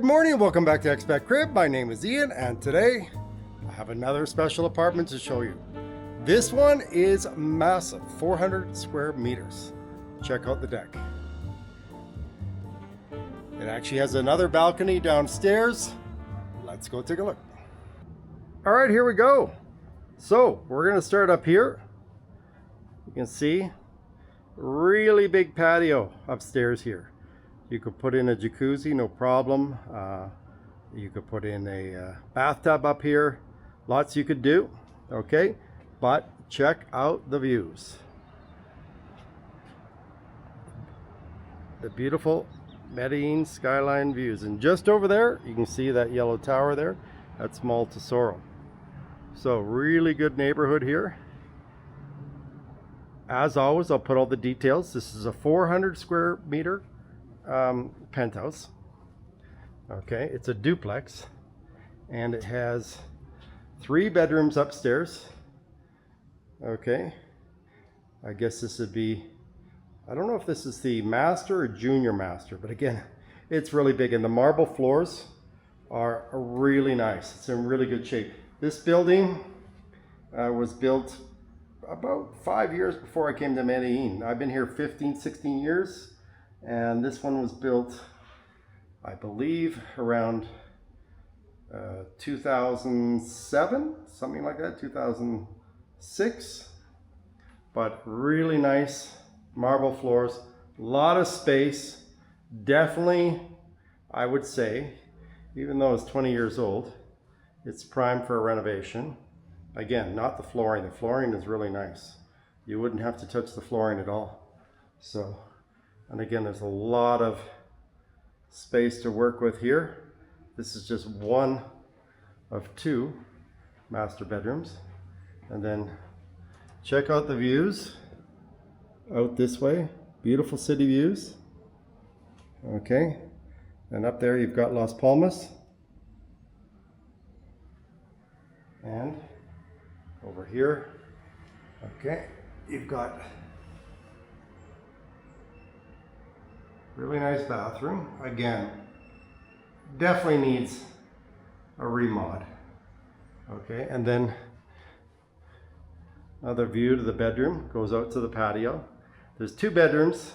Good morning and welcome back to ExpatCrib. My name is Ian and today I have another special apartment to show you. This one is massive, 400 square meters. Check out the deck. It actually has another balcony downstairs. Let's go take a look. All right, here we go. So we're gonna start up here. You can see really big patio upstairs here. You could put in a jacuzzi, no problem. You could put in a bathtub up here. Lots you could do, okay? But check out the views. The beautiful Medellin skyline views. And just over there, you can see that yellow tower there. That's Mall Tesoro. So really good neighborhood here. As always, I'll put all the details. This is a 400 square meter penthouse. Okay, it's a duplex and it has 3 bedrooms upstairs. Okay, I guess this would be, I don't know if this is the master or junior master, but again, it's really big and the marble floors are really nice. It's in really good shape. This building was built about 5 years before I came to Medellin. I've been here 15, 16 years. And this one was built, I believe, around 2007, something like that, 2006. But really nice marble floors, a lot of space. Definitely, I would say, even though it's 20 years old, it's prime for a renovation. Again, not the flooring. The flooring is really nice. You wouldn't have to touch the flooring at all. So. And again, there's a lot of space to work with here. This is just one of 2 master bedrooms. And then check out the views out this way. Beautiful city views. Okay. And up there you've got Las Palmas. And over here, okay, you've got really nice bathroom. Again, definitely needs a remod. Okay, and then another view to the bedroom goes out to the patio. There's 2 bedrooms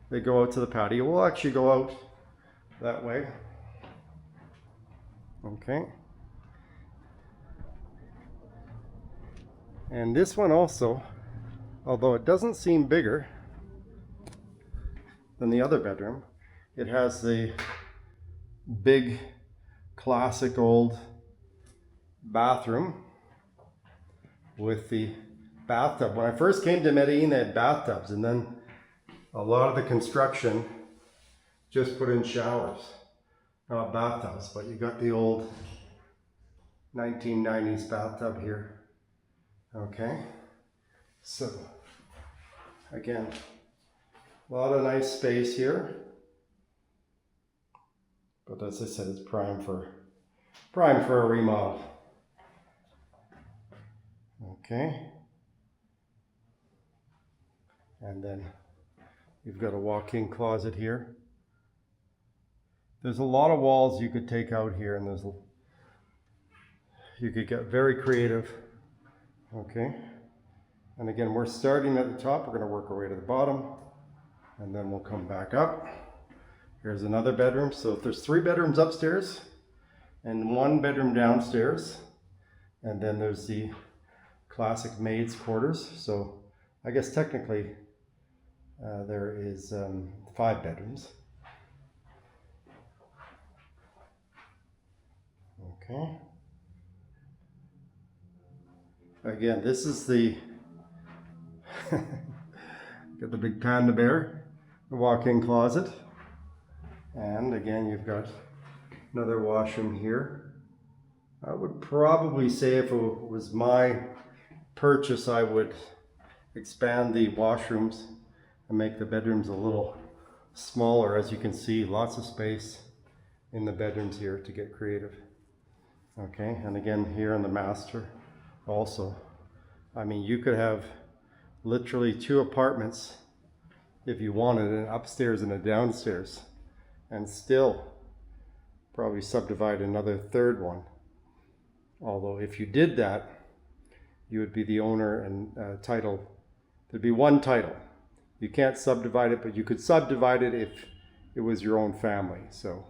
that go out to the patio. We'll actually go out that way. Okay. And this one also, although it doesn't seem bigger than the other bedroom, it has the big classic old bathroom with the bathtub. When I first came to Medellin, they had bathtubs, and then a lot of the construction just put in showers, not bathtubs, but you got the old 1990s bathtub here. Okay, so again, a lot of nice space here, but as I said, it's prime for a remodel. Okay, and then you've got a walk-in closet here. There's a lot of walls you could take out here, and you could get very creative. Okay, and again, we're starting at the top. We're going to work our way to the bottom. And then we'll come back up. Here's another bedroom. So there's 3 bedrooms upstairs and 1 bedroom downstairs. And then there's the classic maid's quarters. So I guess technically there is 5 bedrooms. Okay. Again, this is the got the big panda bear. The walk-in closet, and again you've got another washroom here. I would probably say if it was my purchase, I would expand the washrooms and make the bedrooms a little smaller. As you can see, lots of space in the bedrooms here to get creative. Okay, and again here in the master also, I mean, you could have literally 2 apartments if you wanted, an upstairs and a downstairs, and still probably subdivide another third one. Although if you did that, you would be the owner and title. There'd be one title. You can't subdivide it, but you could subdivide it if it was your own family. So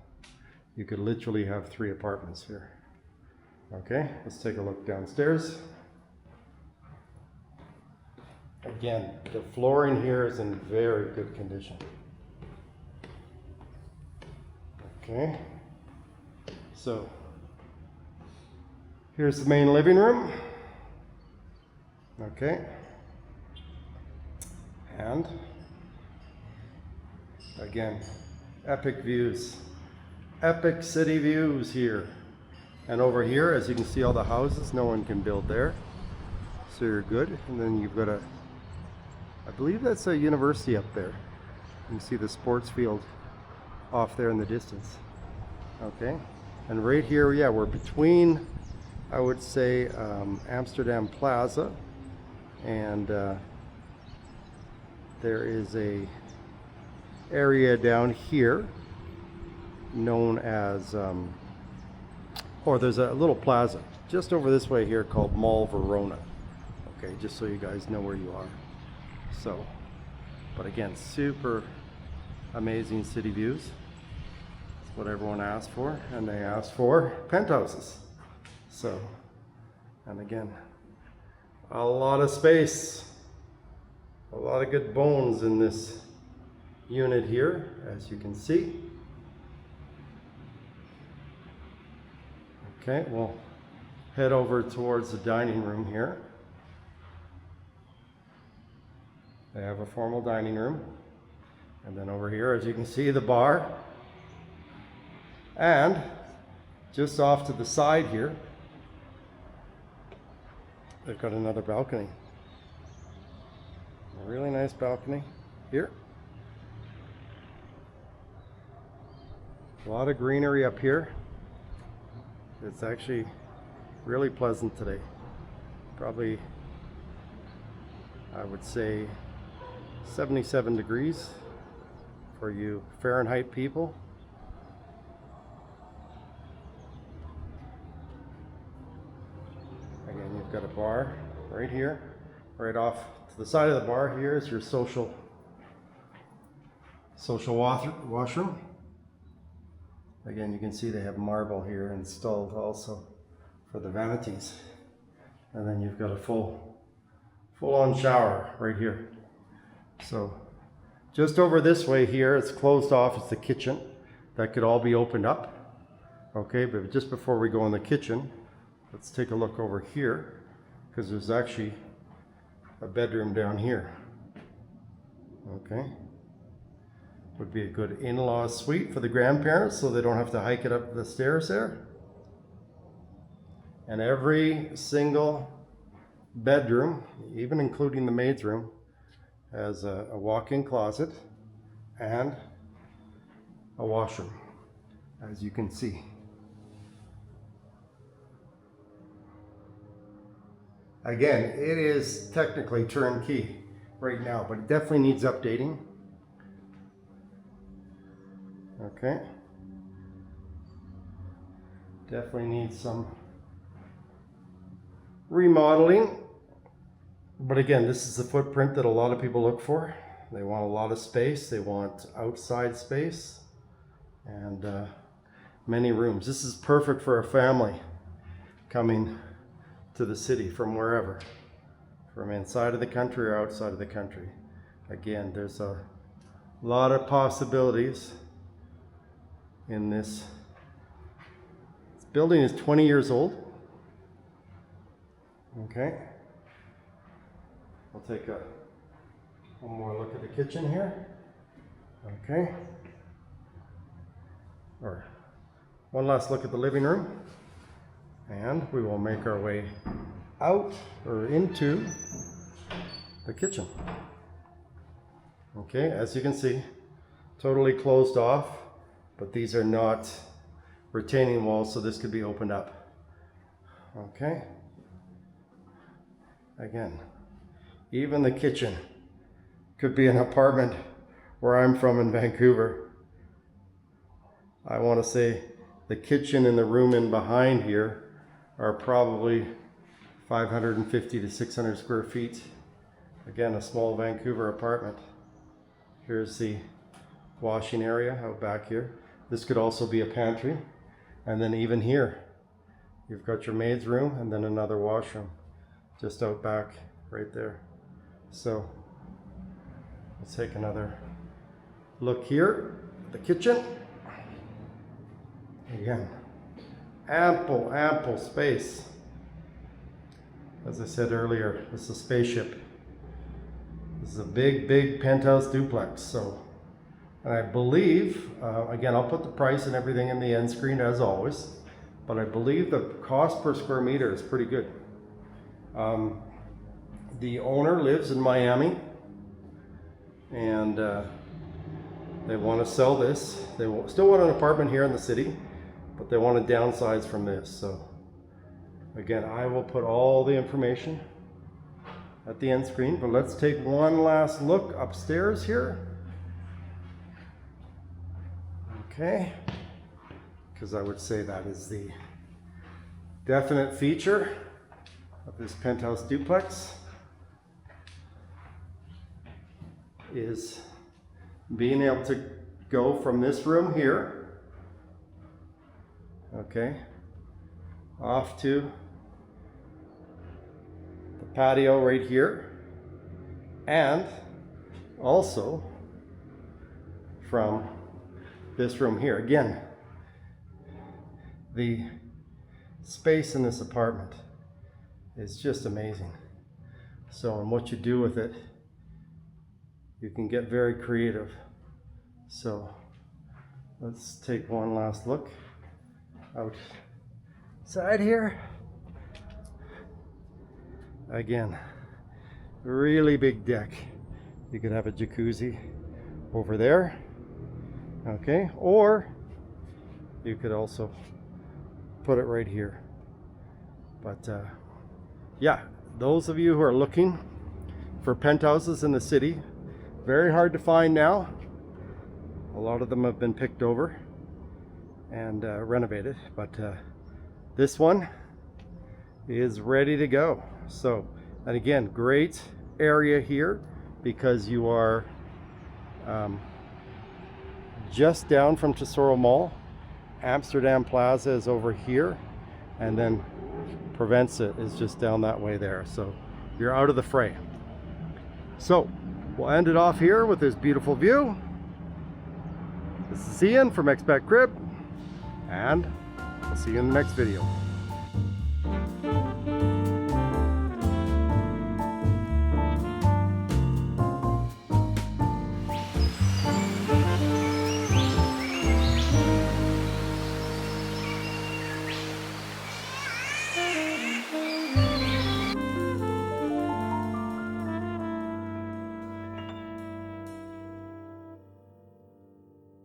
you could literally have 3 apartments here. Okay, let's take a look downstairs. Again, the flooring here is in very good condition. Okay, so here's the main living room. Okay, and again, epic views, epic city views here. And over here, as you can see, all the houses, no one can build there, so you're good. And then you've got I believe that's a university up there. You can see the sports field off there in the distance. Okay, and right here, yeah, we're between, I would say, Amsterdam Plaza, and there is a area down here known as, or there's a little plaza just over this way here called Mall Verona. Okay, just so you guys know where you are. So, but again, super amazing city views. That's what everyone asked for, and they asked for penthouses. So, and again, a lot of space, a lot of good bones in this unit here, as you can see. Okay, we'll head over towards the dining room here. They have a formal dining room. And then over here, as you can see, the bar. And just off to the side here, they've got another balcony. A really nice balcony here. A lot of greenery up here. It's actually really pleasant today. Probably, I would say, 77 degrees for you Fahrenheit people. Again, you've got a bar right here. Right off to the side of the bar here is your social washroom. Again, you can see they have marble here installed also for the vanities. And then you've got a full-on shower right here. So just over this way here, it's closed off. It's the kitchen. That could all be opened up. Okay, but just before we go in the kitchen, let's take a look over here, because there's actually a bedroom down here. Okay. Would be a good in-law suite for the grandparents, so they don't have to hike it up the stairs there. And every single bedroom, even including the maid's room, has a walk-in closet and a washroom, as you can see. Again, it is technically turnkey right now, but it definitely needs updating. Okay. Definitely needs some remodeling. But again, this is the footprint that a lot of people look for. They want a lot of space. They want outside space and many rooms. This is perfect for a family coming to the city from wherever, from inside of the country or outside of the country. Again, there's a lot of possibilities in this. This building is 20 years old. Okay. We'll take one more look at the kitchen here. Okay. Or one last look at the living room. And we will make our way out or into the kitchen. Okay, as you can see, totally closed off, but these are not retaining walls, so this could be opened up. Okay. Again, even the kitchen could be an apartment where I'm from in Vancouver. I want to say The kitchen and the room in behind here are probably 550 to 600 square feet. Again, a small Vancouver apartment. Here's the washing area out back here. This could also be a pantry. And then even here, you've got your maid's room and then another washroom just out back right there. So let's take another look here at the kitchen. Again, ample space. As I said earlier, this is a spaceship. This is a big penthouse duplex. So, and I believe, again, I'll put the price and everything in the end screen as always, but I believe the cost per square meter is pretty good. The owner lives in Miami, and they want to sell this. They still want an apartment here in the city, but they want to downsize from this. So again, I will put all the information at the end screen, but let's take one last look upstairs here. Okay, because I would say that is the definite feature of this penthouse duplex, is being able to go from this room here, okay, off to the patio right here, and also from this room here. Again, the space in this apartment is just amazing. So, and what you do with it, you can get very creative. So let's take one last look outside here. Again, really big deck. You could have a jacuzzi over there, okay, or you could also put it right here. But yeah, those of you who are looking for penthouses in the city, very hard to find now. A lot of them have been picked over and renovated, but this one is ready to go. So, and again, great area here because you are just down from Tesoro Mall. Amsterdam Plaza is over here, and then Provenza is just down that way there. So you're out of the fray. So we'll end it off here with this beautiful view. This is Ian from ExpatCrib, and I'll see you in the next video.